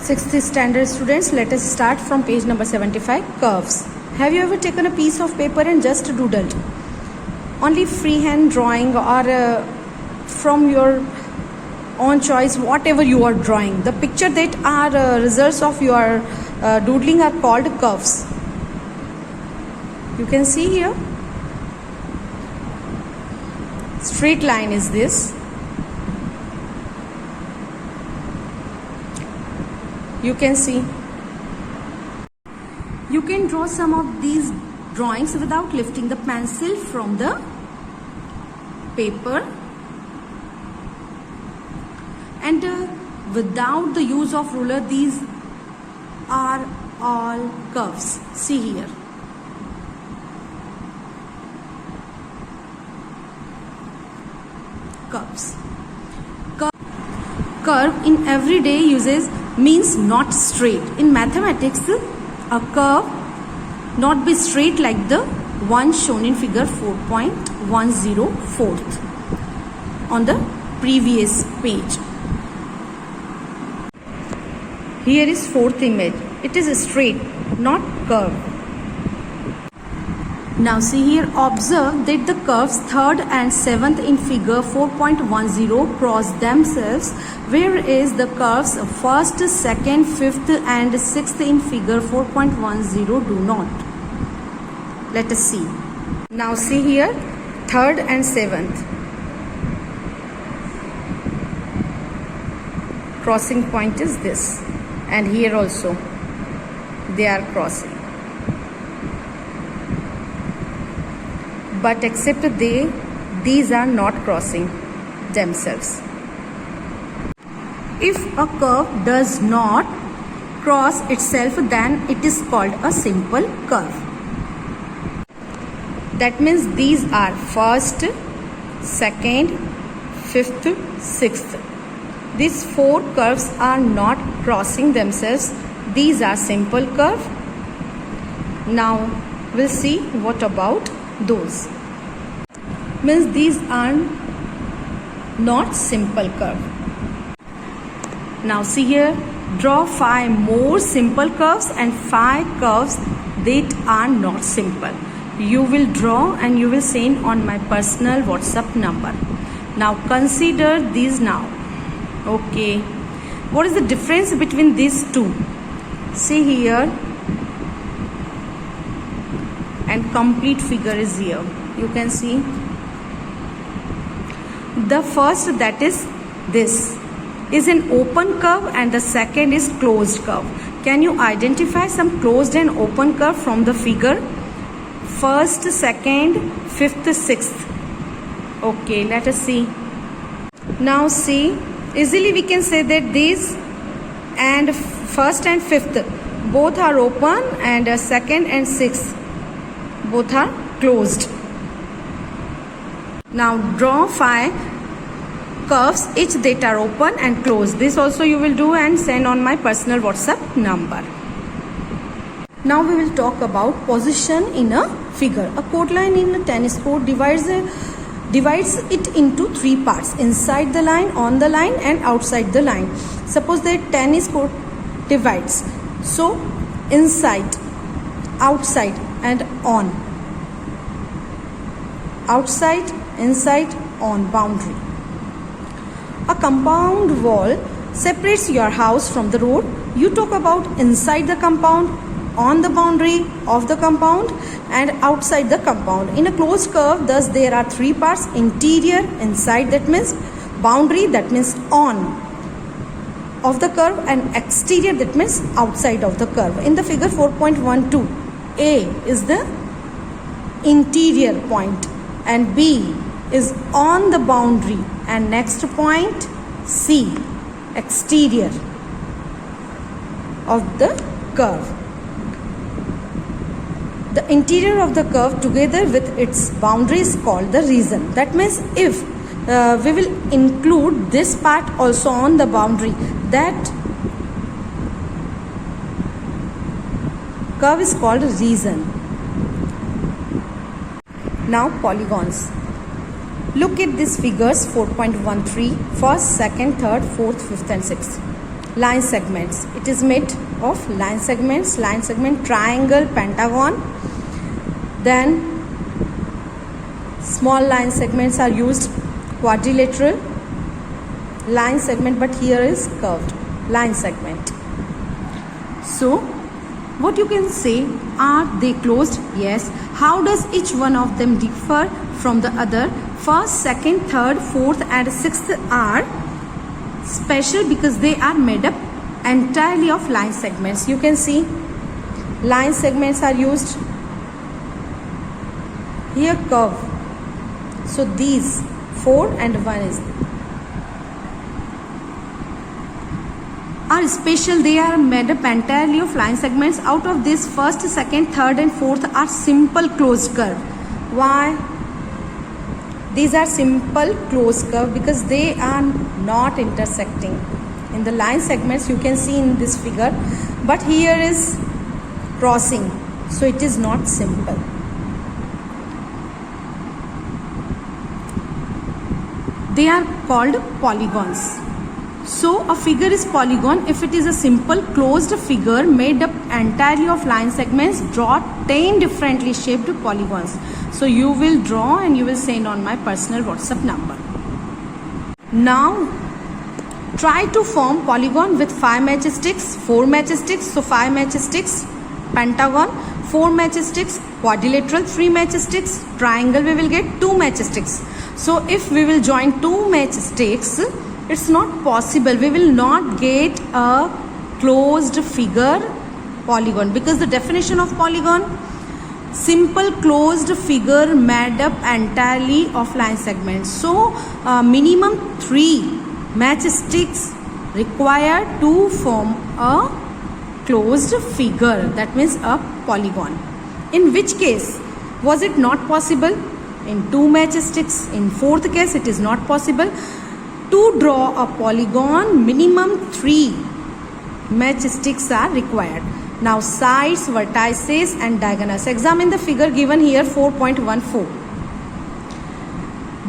Sixth standard students, let us start from page number 75, curves. Have you ever taken a piece of paper and just doodled? Only freehand drawing or from your own choice, whatever you are drawing. The picture that are results of your doodling are called curves. You can see here. Straight line is this. You can see. You can draw some of these drawings without lifting the pencil from the paper and without the use of ruler. These are all curves. See here. Curves. Curve in everyday uses means not straight. In mathematics, a curve not be straight like the one shown in figure 4.104 on the previous page. Here is fourth image. It is straight, not curved. Now see here, observe that the curves 3rd and 7th in figure 4.10 cross themselves, whereas the curves 1st, 2nd, 5th and 6th in figure 4.10 do not. Let us see. Now see here, 3rd and 7th. Crossing point is this, and here also they are crossing. But except these are not crossing themselves. If a curve does not cross itself, then it is called a simple curve. That means these are 1st, 2nd, 5th, 6th. These 4 curves are not crossing themselves. These are simple curve. Now we'll see what about those. Means these are not simple curve. Now see here, draw 5 more simple curves and 5 curves that are not simple. You will draw and you will send on my personal WhatsApp number. Now consider these now. Okay, what is the difference between these two? See here, and complete figure is here. You can see the first, that is this, is an open curve and the second is closed curve. Can you identify some closed and open curve from the figure? 1st, 2nd, 5th, 6th. Okay, let us see. Now see, easily we can say that these and 1st and 5th both are open and 2nd and 6th both are closed. Now draw 5 curves each that are open and closed. This also you will do and send on my personal WhatsApp number. Now we will talk about position in a figure. A court line in a tennis court divides it into 3 parts: inside the line, on the line and outside the line. Suppose the tennis court divides. So inside, outside and on. Outside, inside, on, boundary. A compound wall separates your house from the road. You talk about inside the compound, on the boundary of the compound and outside the compound. In a closed curve, thus there are 3 parts: interior, inside, that means boundary, that means on of the curve, and exterior, that means outside of the curve. In the figure 4.12, A is the interior point and B is on the boundary, and next point C, exterior of the curve. The interior of the curve together with its boundary is called the region. That means if we will include this part also on the boundary, that curve is called a region. Now polygons. Look at these figures 4.13, 1st, 2nd, 3rd, 4th, 5th and 6th. line segments. It is made of line segments, line segment, triangle, pentagon. Then small line segments are used, quadrilateral line segment, but here is curved line segment. So what you can say, are they closed? Yes. How does each one of them differ from the other? First, second, third, fourth and sixth are special because they are made up entirely of line segments. You can see line segments are used. Here curve. So these 4 and 1 is are special. They are made up entirely of line segments. Out of this, first, second, third and fourth are simple closed curve. Why? These are simple closed curve because they are not intersecting. In the line segments you can see in this figure, but here is crossing, so it is not simple. They are called polygons. So a figure is polygon if it is a simple closed figure made up entirely of line segments. Draw 10 differently shaped polygons. So you will draw and you will send on my personal WhatsApp number. Now try to form polygon with 5 matchsticks, 4 matchsticks. So 5 matchsticks, pentagon, 4 matchsticks, quadrilateral, 3 matchsticks, triangle we will get 2 matchsticks. So if we will join 2 matchsticks, it's not possible. We will not get a closed figure polygon because the definition of polygon, simple closed figure made up entirely of line segments. So minimum 3 matchsticks required to form a closed figure, that means a polygon. In which case was it not possible? In 2 matchsticks. In fourth case it is not possible. To draw a polygon, minimum 3 matchsticks are required. Now sides, vertices and diagonals. Examine the figure given here 4.14.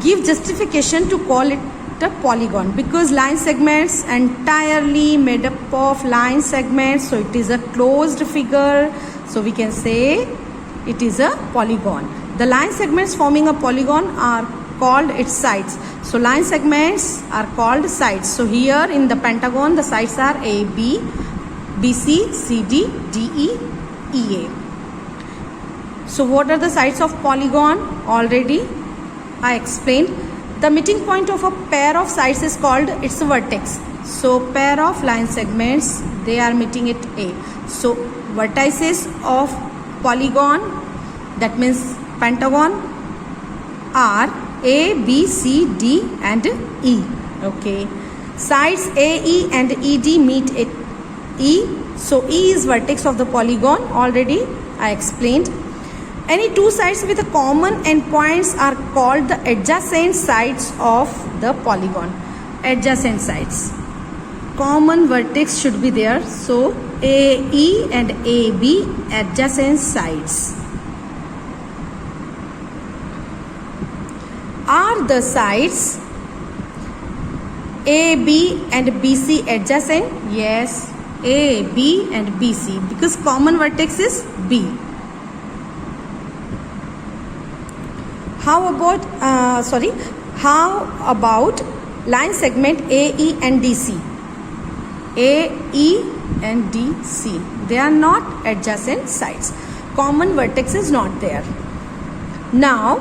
Give justification to call it a polygon because line segments entirely made up of line segments, so it is a closed figure, so we can say it is a polygon. The line segments forming a polygon are called its sides. So line segments are called sides. So here in the pentagon the sides are A, B, BC, CD, DE, EA. So what are the sides of polygon? Already I explained. The meeting point of a pair of sides is called its vertex. So pair of line segments, they are meeting at A. So vertices of polygon, that means pentagon, are A, B, C, D and E. Okay. Sides A, E and ED meet at E. So E is vertex of the polygon. Already I explained. Any two sides with a common endpoints are called the adjacent sides of the polygon. Adjacent sides. Common vertex should be there. So AE and AB adjacent sides. Are the sides AB and BC adjacent? Yes, AB and BC because common vertex is B. How about line segment AE and DC? AE and DC, they are not adjacent sides. Common vertex is not there. Now,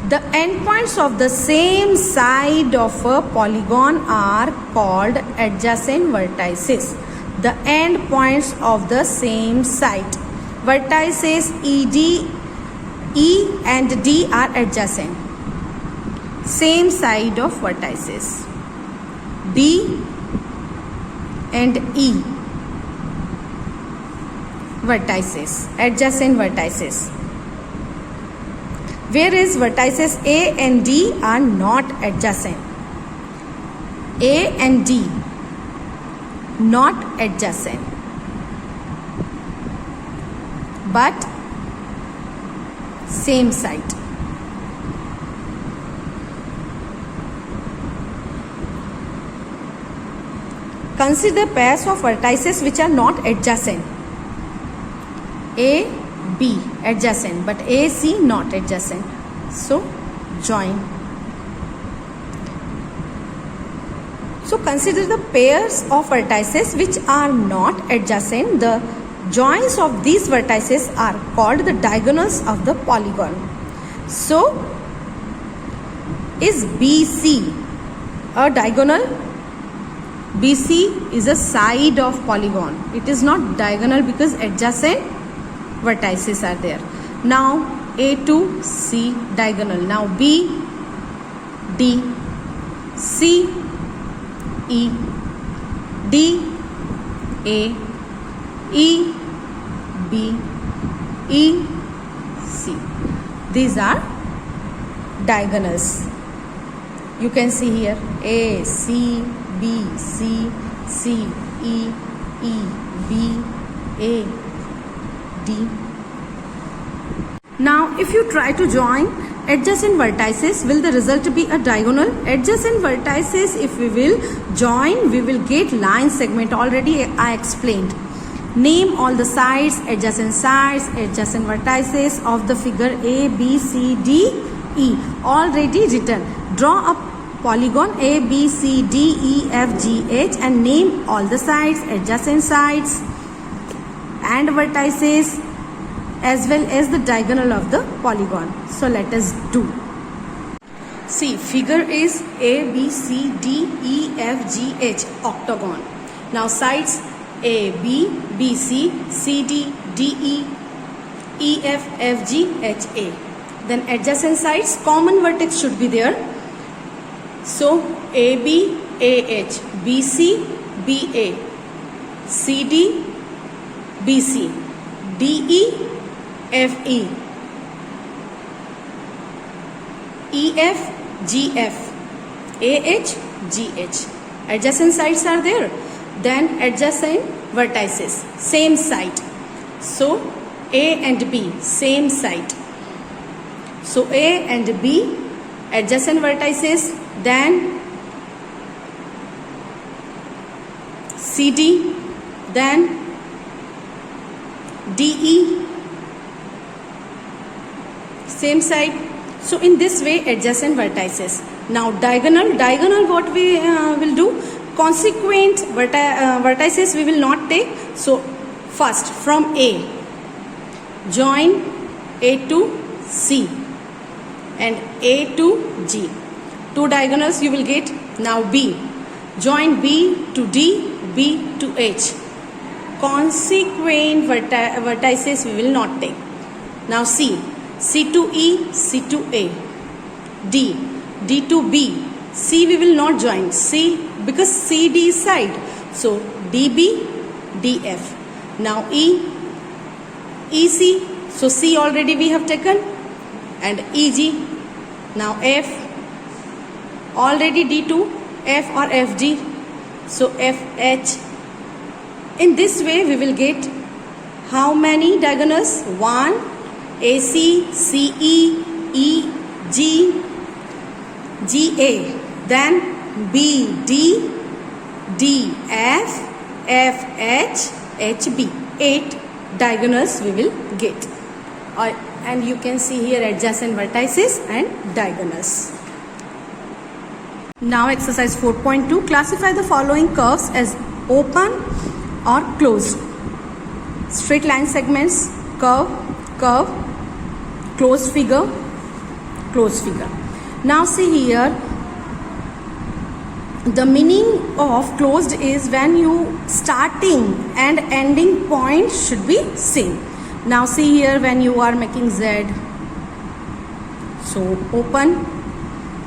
the endpoints of the same side of a polygon are called adjacent vertices. The endpoints of the same side. Vertices ED, E and D are adjacent. Same side of vertices. B and E. Vertices. Adjacent vertices. Whereas vertices A and D are not adjacent. A and D not adjacent, but same side. consider pairs of vertices which are not adjacent. A, B adjacent, but A, C not adjacent. So join. So consider the pairs of vertices which are not adjacent. The joins of these vertices are called the diagonals of the polygon. So is BC a diagonal? BC is a side of polygon. It is not diagonal because adjacent vertices are there. Now A to C diagonal. Now B, D, C, E, D, A, E, B, E, C. These are diagonals. You can see here A, C, B, C, C, E, E, B, A, D. Now if you try to join adjacent vertices, will the result be a diagonal? Adjacent vertices, if we will join, we will get line segment. Already I explained. Name all the sides, adjacent vertices of the figure A, B, C, D, E. Already written. Draw a polygon A, B, C, D, E, F, G, H and name all the sides, adjacent sides and vertices as well as the diagonal of the polygon. So let us do. See, figure is A, B, C, D, E, F, G, H, octagon. Now sides A, B, B, C, C, D, D, E, E, F, F, G, H, A. Then adjacent sides, common vertex should be there. So A, B, A, H, B, C, B, A, C, D, B, C, D, E, F, E, E, F, G, F, A, H, G, H. Adjacent sides are there. Then adjacent vertices, same side. So A and B, same side. So A and B, adjacent vertices. Then CD, then DE, same side. So in this way adjacent vertices. Now diagonal what we will do? Consequent vertices we will not take. So first from A, join A to C and A to G. Two diagonals you will get. Now B, join B to D, B to H. Consequent vertices we will not take. Now C, C to E, C to A. D, D to B. C we will not join. C because CD is side. So DB, DF. Now E, EC. So C already we have taken. And EG. Now F. Already D to F or FG. So FH. In this way we will get how many diagonals? 1, AC, CE, EG, GA. Then BD, DF, FH, HB. 8 diagonals we will get. And you can see here adjacent vertices and diagonals. Now exercise 4.2. Classify the following curves as open or closed. Straight line segments, curve, curve, closed figure, closed figure. Now see here, the meaning of closed is when you starting and ending point should be same. Now see here when you are making Z. So open.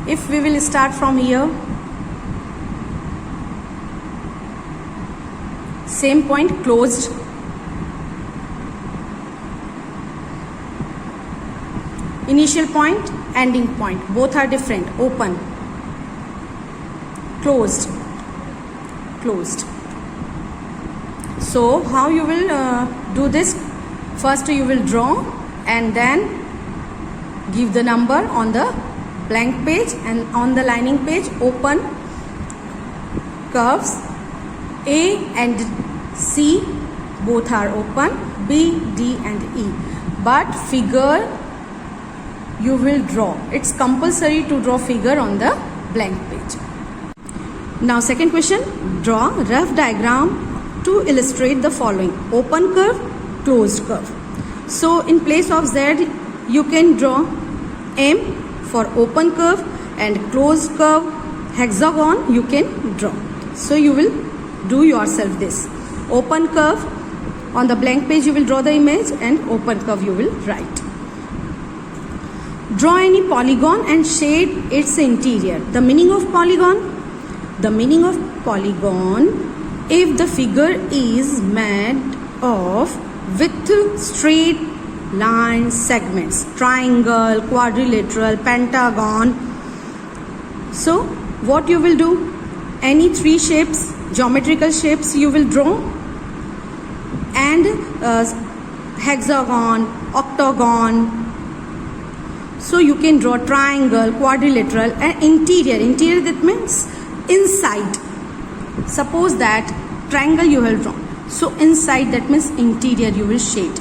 If we will start from here, same point, closed. Initial point, ending point, both are different. Open, closed, closed. So how you will do this? First you will draw and then give the number on the blank page, and on the lining page open curves. A and C both are open, B, D and E. But figure you will draw. It's compulsory to draw figure on the blank page. Now second question, draw rough diagram to illustrate the following: open curve, closed curve. So in place of Z, you can draw M for open curve and closed curve hexagon you can draw. So you will do yourself this. Open curve, on the blank page you will draw the image, and open curve you will write. Draw any polygon and shade its interior. The meaning of polygon? The meaning of polygon, if the figure is made of with straight line segments, triangle, quadrilateral, pentagon. So what you will do? Any three shapes, geometrical shapes you will draw, and hexagon, octagon. So you can draw triangle, quadrilateral, and interior. Interior, that means inside. Suppose that triangle you will draw. So inside, that means interior you will shade.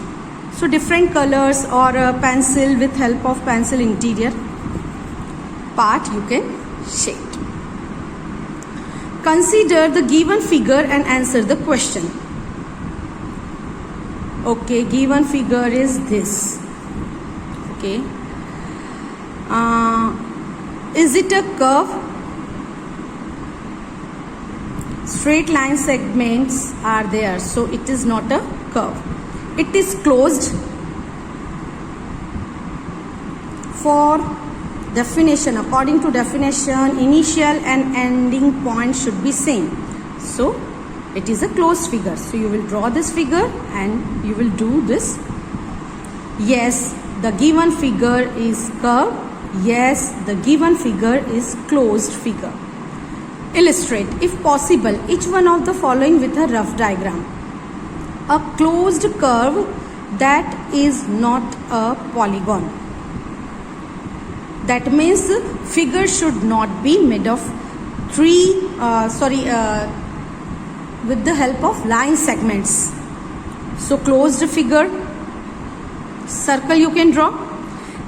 So different colors or a pencil, with help of pencil, interior part you can shade. Consider the given figure and answer the question. Okay, given figure is this. Okay. Is it a curve? Straight line segments are there, so it is not a curve. It is closed. For definition, according to definition, initial and ending point should be same. So it is a closed figure. So you will draw this figure and you will do this. Yes, the given figure is curve. Yes, the given figure is closed figure. Illustrate, if possible, each one of the following with a rough diagram. A closed curve that is not a polygon. That means figure should not be made of with the help of line segments. So closed figure, circle you can draw.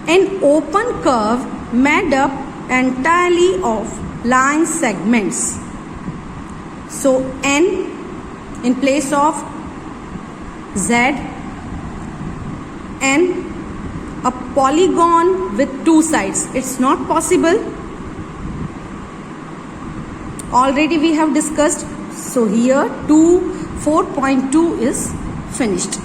An open curve made up entirely of line segments. So N in place of Z, N, a polygon with two sides. It's not possible. Already we have discussed. So here 4.2 is finished.